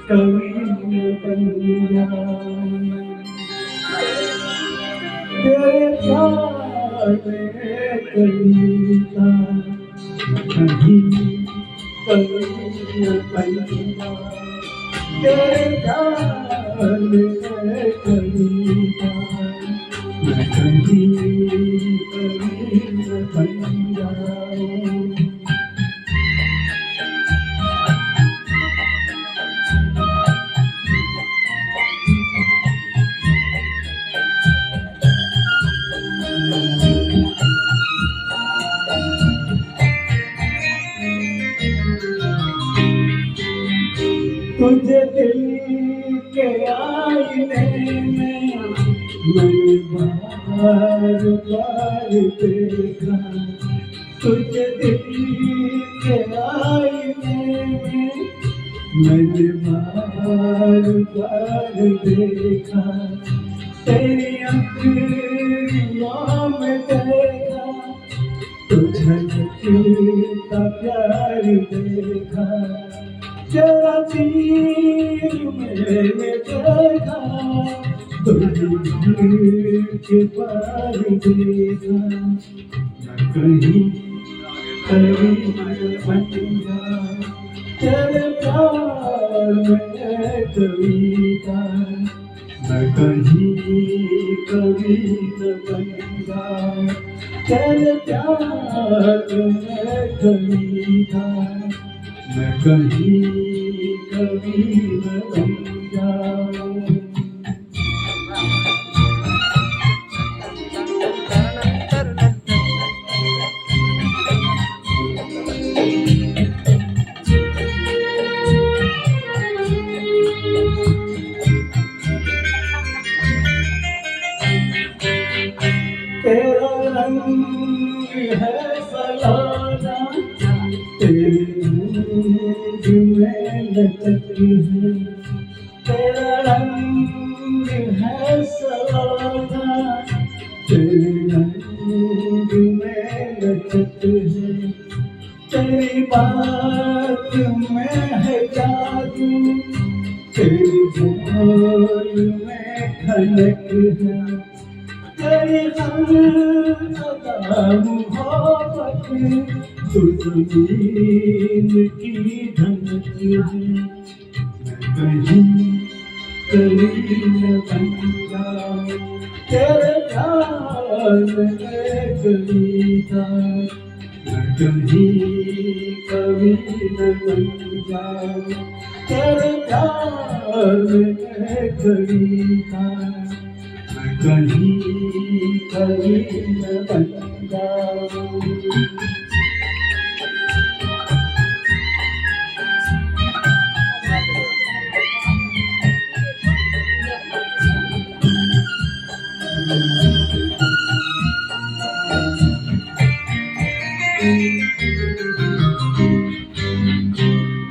कवि न बन जाऊं। तेरे प्यार में कविता कहीं कवि न बन जाऊं। तेरे प्यार में कविता मैं कहीं कवि न बन जाऊं। तुझे दिल के आईने में मैंने बार बार देखा। तुझे दिल के आईने में मैंने बार बार देखा। तेरी आँखों में देखा तो झलकता प्यार देखा। तेरा तीर मैंने देखा तो दिल के पार देखा। मैं कहीं कभी बन जाऊं। तेरे प्यार में कविता मैं कहीं कभी न बन जाऊं। तेरे प्यार में कविता मैं कहीं कभी न बन जाऊं। तेरा रंग है सलाना, तेरे रंग में लचक है। तेरा रंग है सलाना, तेरे रंग में लचक है। तेरी बात में है जादू, तेरे बोल में खनक है। तेरी हर अदा मोहब्बत तो ज़मीन की धमक है। मैं कहीं कभी न बन जाऊं। तेरे प्यार में कविता मैं कहीं कभी न बन जाऊं। तेरे प्यार में कविता मैं कहीं कभी न बन जाऊं।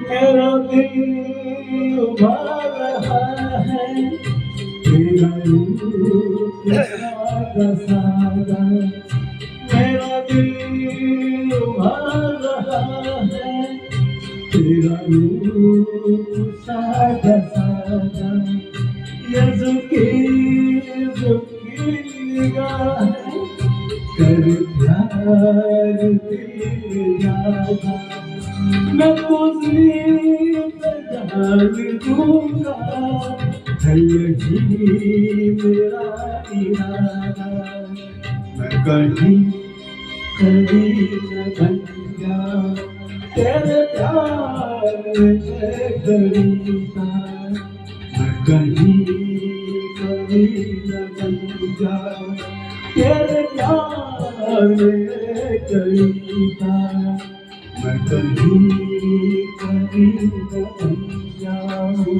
मेरा दिल उभर रहा है, तेरा रूप सादा सादा। मेरा दिल उभर रहा है, तेरा रूप सादा सादा। ये ज़ुल्फ़ी निगाह कर प्यार दिल जागा। मैं तुझे जान दूंगा, है यही मेरा इरादा। मैं कहीं कभी न बन जाऊं। तेरे प्यार में कविता मैं कहीं कभी न बन जाऊं। तेरे प्यार में कविता मैं कहीं कभी न बन जाऊं।